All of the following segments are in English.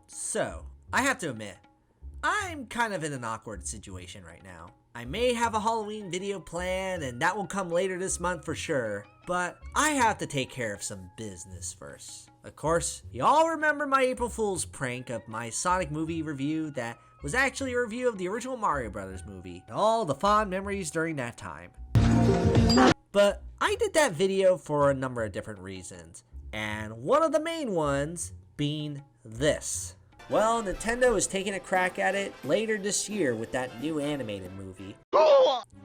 So, I have to admit, I'm kind of in an awkward situation right now. I may have a Halloween video planned, and that will come later this month for sure, but I have to take care of some business first. Of course, y'all remember my April Fool's prank of my Sonic movie review that was actually a review of the original Mario Brothers movie, and all the fond memories during that time. But I did that video for a number of different reasons, and one of the main ones being this. Well, Nintendo is taking a crack at it later this year with that new animated movie.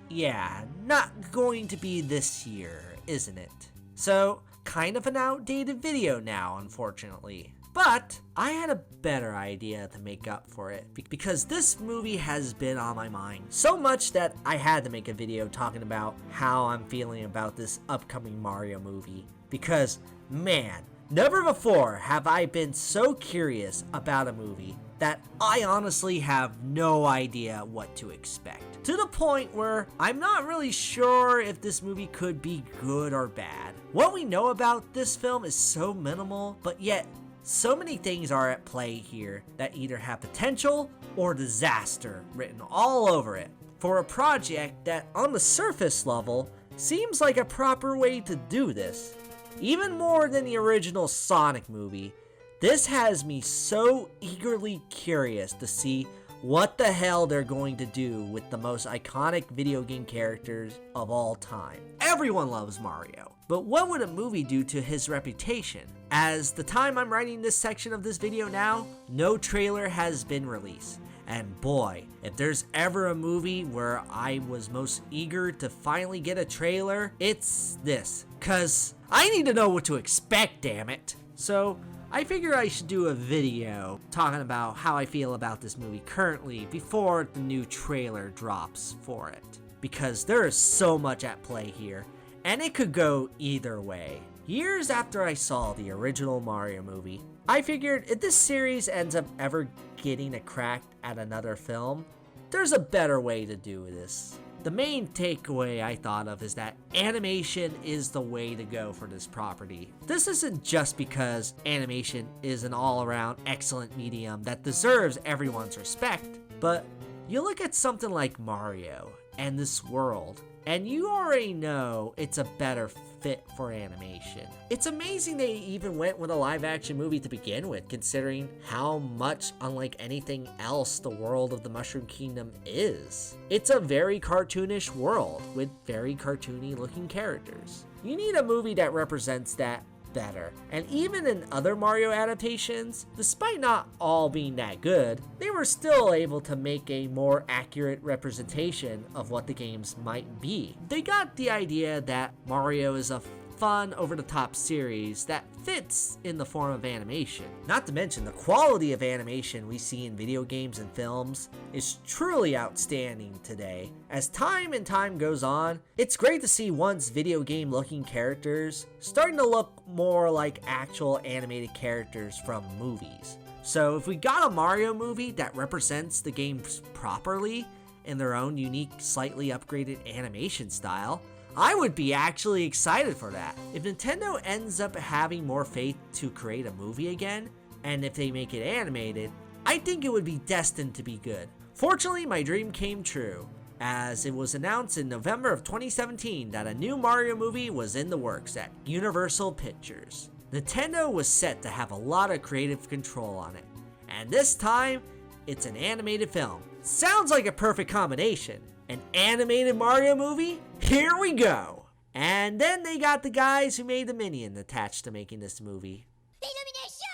Yeah, not going to be this year, isn't it? So, kind of an outdated video now, unfortunately. But I had a better idea to make up for it, because this movie has been on my mind so much that I had to make a video talking about how I'm feeling about this upcoming Mario movie. Because, man, never before have I been so curious about a movie that I honestly have no idea what to expect. To the point where I'm not really sure if this movie could be good or bad. What we know about this film is so minimal, but yet so many things are at play here that either have potential or disaster written all over it. For a project that on the surface level seems like a proper way to do this. Even more than the original Sonic movie, this has me so eagerly curious to see what the hell they're going to do with the most iconic video game characters of all time. Everyone loves Mario, but what would a movie do to his reputation? As the time I'm writing this section of this video now, no trailer has been released. And boy, if there's ever a movie where I was most eager to finally get a trailer, it's this. Cause I need to know what to expect, damn it. So I figure I should do a video talking about how I feel about this movie currently before the new trailer drops for it. Because there is so much at play here, and it could go either way. Years after I saw the original Mario movie, I figured if this series ends up ever getting a crack at another film, there's a better way to do this. The main takeaway I thought of is that animation is the way to go for this property. This isn't just because animation is an all-around excellent medium that deserves everyone's respect, but you look at something like Mario and this world, and you already know it's a better fit for animation. It's amazing they even went with a live-action movie to begin with, considering how much unlike anything else the world of the Mushroom Kingdom is. It's a very cartoonish world with very cartoony looking characters. You need a movie that represents that better. And even in other Mario adaptations, despite not all being that good, they were still able to make a more accurate representation of what the games might be. They got the idea that Mario is a fun, over-the-top series that fits in the form of animation. Not to mention, the quality of animation we see in video games and films is truly outstanding today. As time and time goes on, it's great to see once video game looking characters starting to look more like actual animated characters from movies. So if we got a Mario movie that represents the games properly in their own unique, slightly upgraded animation style, I would be actually excited for that. If Nintendo ends up having more faith to create a movie again, and if they make it animated, I think it would be destined to be good. Fortunately, my dream came true, as it was announced in November of 2017 that a new Mario movie was in the works at Universal Pictures. Nintendo was set to have a lot of creative control on it, and this time, it's an animated film. Sounds like a perfect combination. An animated Mario movie? Here we go! And then they got the guys who made the Minion attached to making this movie. Illumination!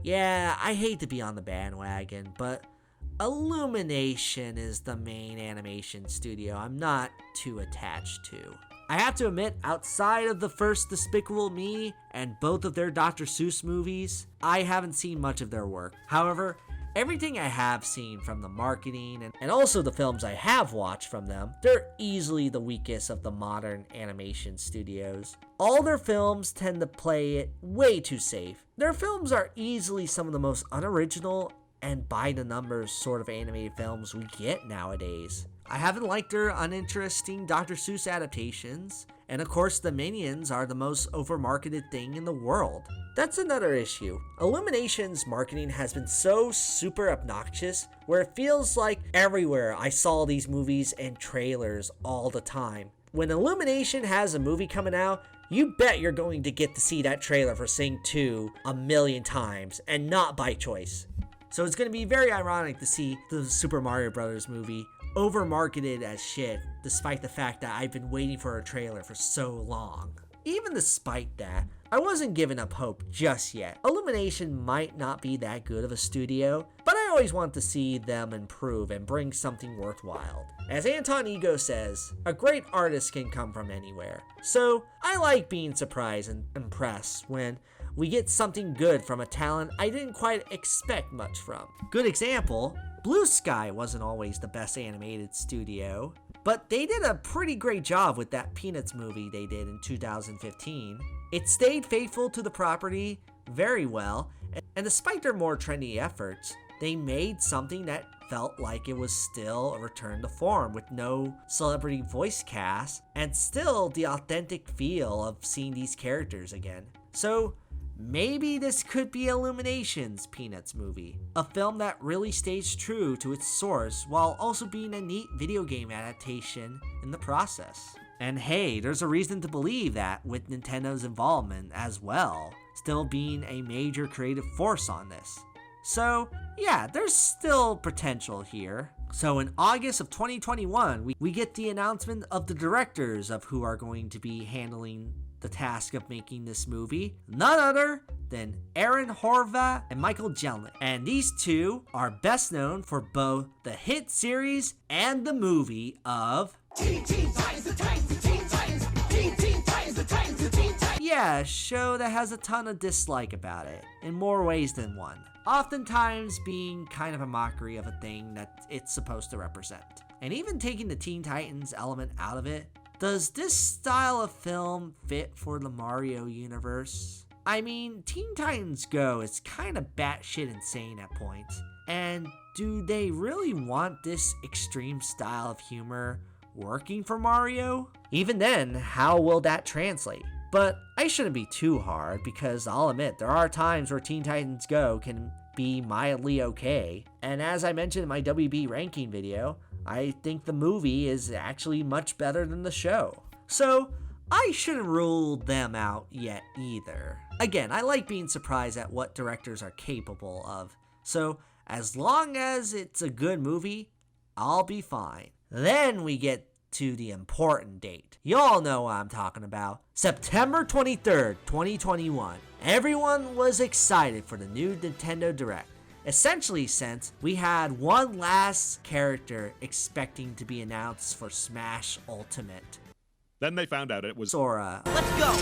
Yeah, I hate to be on the bandwagon, but Illumination is the main animation studio I'm not too attached to. I have to admit, outside of the first Despicable Me and both of their Dr. Seuss movies, I haven't seen much of their work. However, everything I have seen from the marketing and also the films I have watched from them, they're easily the weakest of the modern animation studios. All their films tend to play it way too safe. Their films are easily some of the most unoriginal and by the numbers sort of animated films we get nowadays. I haven't liked their uninteresting Dr. Seuss adaptations, And of course, the Minions are the most overmarketed thing in the world. That's another issue. Illumination's marketing has been so super obnoxious, where it feels like everywhere I saw these movies and trailers all the time. When Illumination has a movie coming out, you bet you're going to get to see that trailer for Sing 2 a million times, and not by choice. So it's going to be very ironic to see the Super Mario Bros. Movie over-marketed as shit, despite the fact that I've been waiting for a trailer for so long. Even despite that, I wasn't giving up hope just yet. Illumination might not be that good of a studio, but I always want to see them improve and bring something worthwhile. As Anton Ego says, a great artist can come from anywhere. So I like being surprised and impressed when we get something good from a talent I didn't quite expect much from. Good example, Blue Sky wasn't always the best animated studio, but they did a pretty great job with that Peanuts movie they did in 2015. It stayed faithful to the property very well, and despite their more trendy efforts, they made something that felt like it was still a return to form with no celebrity voice cast, and still the authentic feel of seeing these characters again. So maybe this could be Illumination's Peanuts movie, a film that really stays true to its source while also being a neat video game adaptation in the process. And hey, there's a reason to believe that with Nintendo's involvement as well, still being a major creative force on this. So yeah, there's still potential here. So in August of 2021, we get the announcement of the directors of who are going to be handling the task of making this movie, none other than Aaron Horvath and Michael Jelenic. And these two are best known for both the hit series and the movie of Teen Titans, the Titans, the Teen Titans, Teen Titans, the Titans, the Teen Titans. Yeah, a show that has a ton of dislike about it, in more ways than one. Oftentimes being kind of a mockery of a thing that it's supposed to represent. And even taking the Teen Titans element out of it, does this style of film fit for the Mario universe? I mean, Teen Titans Go is kind of batshit insane at points, and do they really want this extreme style of humor working for Mario? Even then, how will that translate? But I shouldn't be too hard, because I'll admit there are times where Teen Titans Go can be mildly okay, and as I mentioned in my WB ranking video, I think the movie is actually much better than the show. So I shouldn't rule them out yet either. Again, I like being surprised at what directors are capable of. So as long as it's a good movie, I'll be fine. Then we get to the important date. Y'all know what I'm talking about. September 23rd, 2021. Everyone was excited for the new Nintendo Direct. Essentially, since we had one last character expecting to be announced for Smash Ultimate. Then they found out it was Sora. Let's go!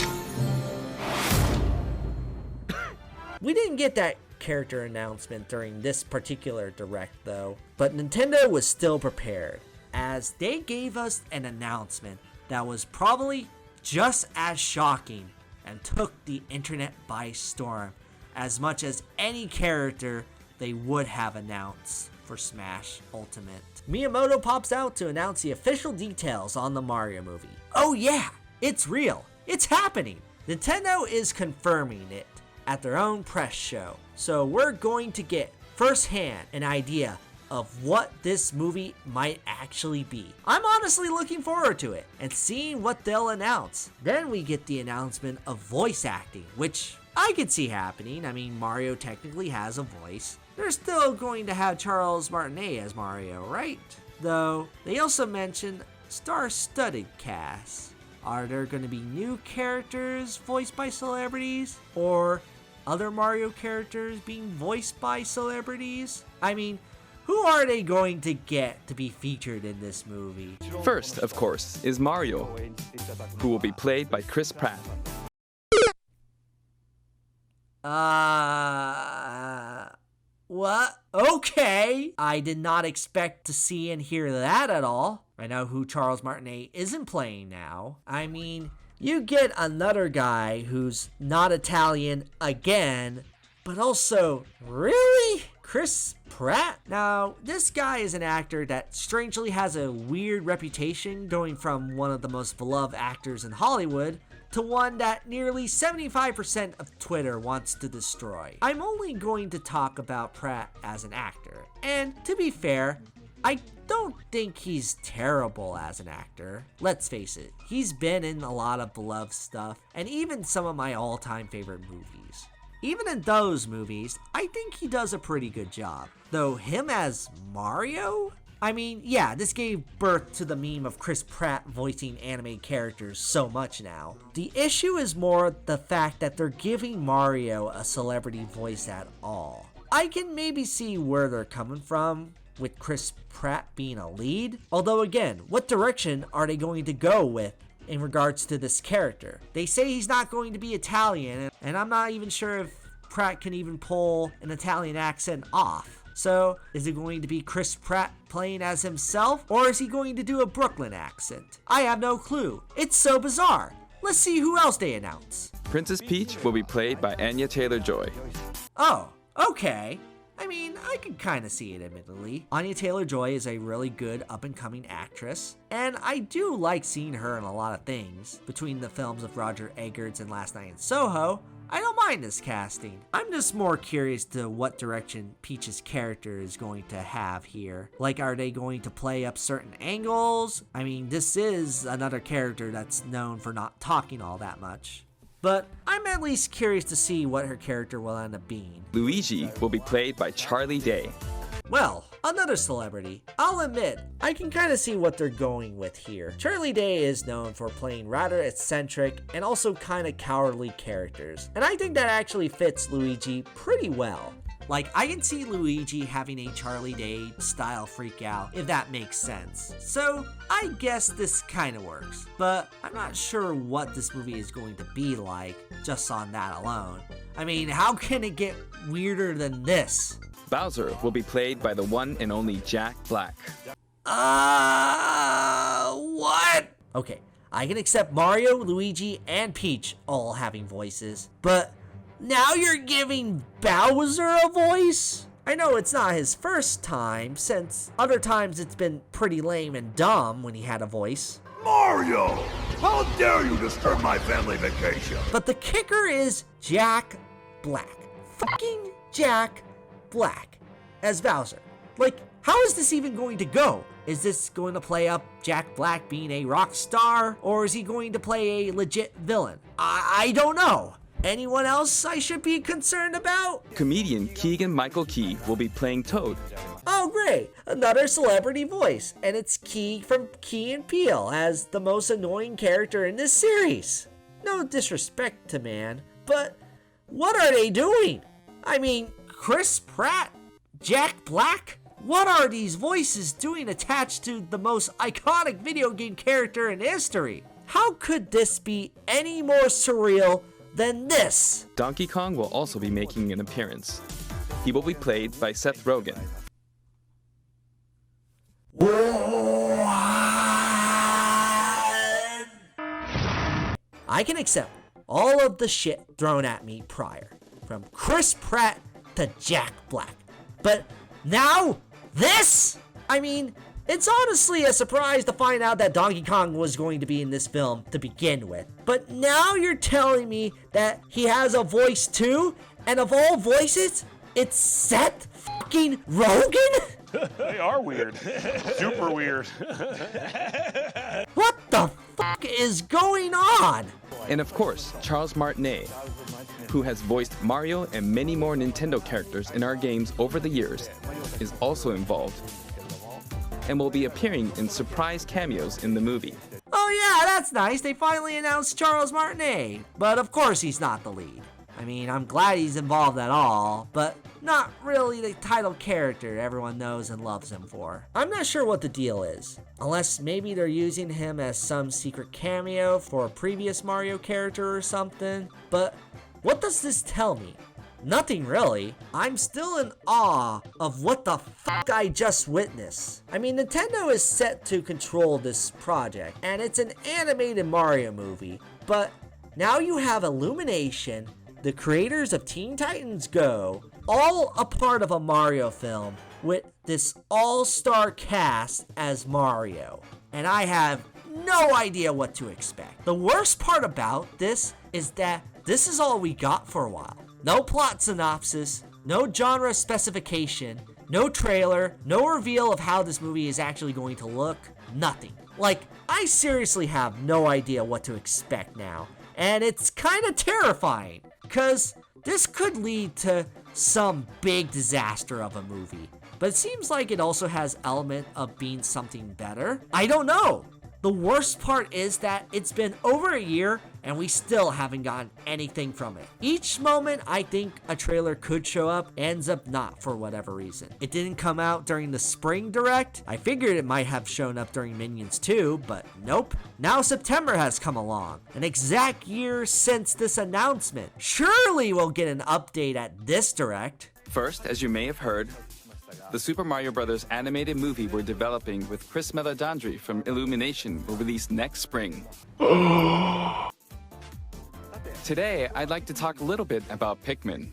We didn't get that character announcement during this particular Direct though, but Nintendo was still prepared, as they gave us an announcement that was probably just as shocking and took the internet by storm as much as any character they would have announced for Smash Ultimate. Miyamoto pops out to announce the official details on the Mario movie. Oh yeah, it's real. It's happening. Nintendo is confirming it at their own press show. So we're going to get firsthand an idea of what this movie might actually be. I'm honestly looking forward to it and seeing what they'll announce. Then we get the announcement of voice acting, which I could see happening. I mean, Mario technically has a voice. They're still going to have Charles Martinet as Mario, right? Though, they also mentioned star-studded cast. Are there going to be new characters voiced by celebrities? Or other Mario characters being voiced by celebrities? I mean, who are they going to get to be featured in this movie? First, of course, is Mario, who will be played by Chris Pratt. What? Okay. I did not expect to see and hear that at all. I know who Charles Martinet isn't playing now. I mean, you get another guy who's not Italian again, but also, really? Chris Pratt? Now, this guy is an actor that strangely has a weird reputation, going from one of the most beloved actors in Hollywood to one that nearly 75% of Twitter wants to destroy. I'm only going to talk about Pratt as an actor, and to be fair, I don't think he's terrible as an actor. Let's face it, he's been in a lot of beloved stuff, and even some of my all-time favorite movies. Even in those movies, I think he does a pretty good job. Though him as Mario? I mean, yeah, this gave birth to the meme of Chris Pratt voicing anime characters so much now. The issue is more the fact that they're giving Mario a celebrity voice at all. I can maybe see where they're coming from with Chris Pratt being a lead. Although again, what direction are they going to go with in regards to this character? They say he's not going to be Italian, and I'm not even sure if Pratt can even pull an Italian accent off. So, is it going to be Chris Pratt playing as himself, or is he going to do a Brooklyn accent? I have no clue. It's so bizarre. Let's see who else they announce. Princess Peach will be played by Anya Taylor-Joy. Oh, okay. I mean, I can kind of see it, admittedly. Anya Taylor-Joy is a really good up-and-coming actress, and I do like seeing her in a lot of things. Between the films of Roger Eggers and Last Night in Soho, I don't mind this casting. I'm just more curious to what direction Peach's character is going to have here. Like, are they going to play up certain angles? I mean, this is another character that's known for not talking all that much. But I'm at least curious to see what her character will end up being. Luigi will be played by Charlie Day. Well, another celebrity. I'll admit, I can kind of see what they're going with here. Charlie Day is known for playing rather eccentric and also kind of cowardly characters, and I think that actually fits Luigi pretty well. Like, I can see Luigi having a Charlie Day style freak out, if that makes sense. So, I guess this kind of works. But I'm not sure what this movie is going to be like, just on that alone. I mean, how can it get weirder than this? Bowser will be played by the one and only Jack Black. What? Okay, I can accept Mario, Luigi, and Peach all having voices, but now you're giving Bowser a voice? I know it's not his first time, since other times it's been pretty lame and dumb when he had a voice. Mario! How dare you disturb my family vacation? But the kicker is Jack Black. Fucking Jack Black as Bowser. Like, how is this even going to go? Is this going to play up Jack Black being a rock star, or is he going to play a legit villain? I don't know. Anyone else I should be concerned about? Comedian Keegan-Michael Key will be playing Toad. Oh great, another celebrity voice, and it's Key from Key and Peele as the most annoying character in this series. No disrespect to man, but what are they doing? I mean, Chris Pratt, Jack Black? What are these voices doing attached to the most iconic video game character in history? How could this be any more surreal than this? Donkey Kong will also be making an appearance. He will be played by Seth Rogen. I can accept all of the shit thrown at me prior, from Chris Pratt to Jack Black. But now, this? I mean, it's honestly a surprise to find out that Donkey Kong was going to be in this film to begin with. But now you're telling me that he has a voice too? And of all voices, it's Seth fucking Rogen? They are weird. Super weird. What the fuck is going on? And of course, Charles Martinet, who has voiced Mario and many more Nintendo characters in our games over the years, is also involved and will be appearing in surprise cameos in the movie. Oh yeah, that's nice. They finally announced Charles Martinet. But of course he's not the lead. I mean, I'm glad he's involved at all, but not really the title character everyone knows and loves him for. I'm not sure what the deal is, unless maybe they're using him as some secret cameo for a previous Mario character or something. But what does this tell me? Nothing really. I'm still in awe of what the fuck I just witnessed. I mean, Nintendo is set to control this project, and it's an animated Mario movie, but now you have Illumination, the creators of Teen Titans Go, all a part of a Mario film with this all-star cast as Mario. And I have no idea what to expect. The worst part about this is that this is all we got for a while. No plot synopsis, no genre specification, no trailer, no reveal of how this movie is actually going to look, nothing. Like, I seriously have no idea what to expect now. And it's kind of terrifying, because this could lead to some big disaster of a movie. But it seems like it also has element of being something better. I don't know. The worst part is that it's been over a year and we still haven't gotten anything from it. Each moment I think a trailer could show up ends up not for whatever reason. It didn't come out during the spring direct. I figured it might have shown up during Minions 2, but nope. Now September has come along, an exact year since this announcement. Surely we'll get an update at this direct. First, as you may have heard, the Super Mario Bros. Animated movie we're developing with Chris Meledandri from Illumination will release next spring. Today, I'd like to talk a little bit about Pikmin.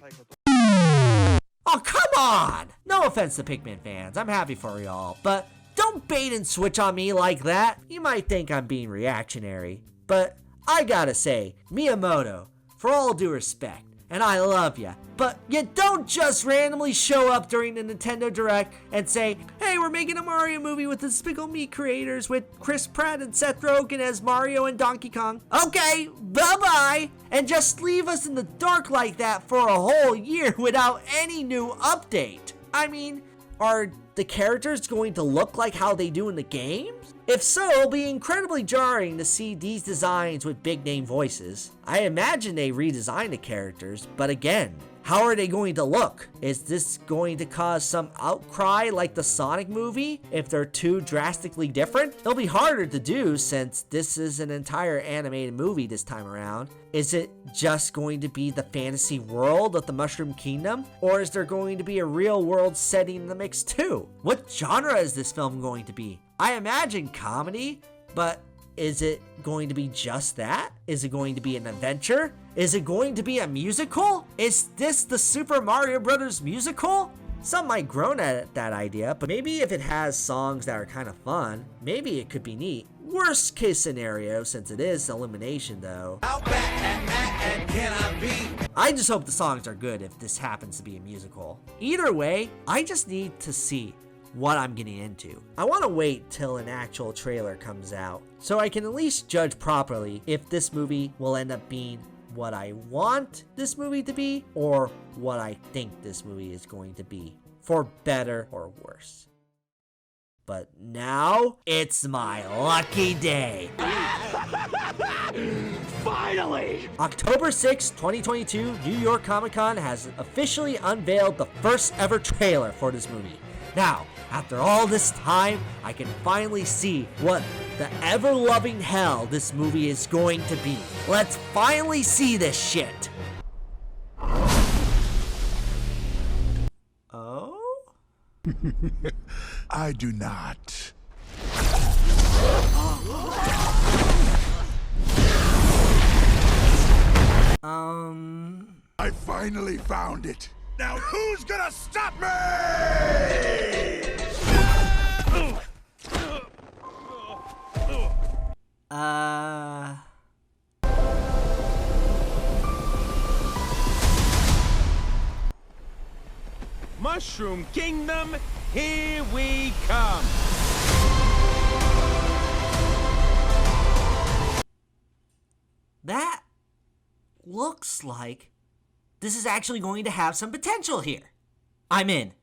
Oh, come on! No offense to Pikmin fans, I'm happy for y'all, but don't bait and switch on me like that. You might think I'm being reactionary, but I gotta say, Miyamoto, for all due respect, and I love ya, but you don't just randomly show up during the Nintendo Direct and say, hey, we're making a Mario movie with the Despicable Me creators with Chris Pratt and Seth Rogen as Mario and Donkey Kong. Okay, bye-bye, and just leave us in the dark like that for a whole year without any new update. I mean, are the characters going to look like how they do in the games? If so, it'll be incredibly jarring to see these designs with big name voices. I imagine they redesigned the characters, but again, how are they going to look? Is this going to cause some outcry like the Sonic movie if they're too drastically different? It'll be harder to do since this is an entire animated movie this time around. Is it just going to be the fantasy world of the Mushroom Kingdom? Or is there going to be a real world setting in the mix too? What genre is this film going to be? I imagine comedy, but is it going to be just that? Is it going to be an adventure? Is it going to be a musical? Is this the Super Mario Bros. Musical? Some might groan at that idea, but maybe if it has songs that are kind of fun, maybe it could be neat. Worst case scenario, since it is Illumination though. How bad and can I be? I just hope the songs are good if this happens to be a musical. Either way, I just need to see what I'm getting into. I want to wait till an actual trailer comes out so I can at least judge properly if this movie will end up being what I want this movie to be or what I think this movie is going to be, for better or worse. But now it's my lucky day. Finally! October 6, 2022, New York Comic Con has officially unveiled the first ever trailer for this movie. Now, after all this time, I can finally see what the ever-loving hell this movie is going to be. Let's finally see this shit. Oh? I do not. I finally found it. Now who's gonna stop me? Mushroom Kingdom, here we come! That looks like this is actually going to have some potential here. I'm in.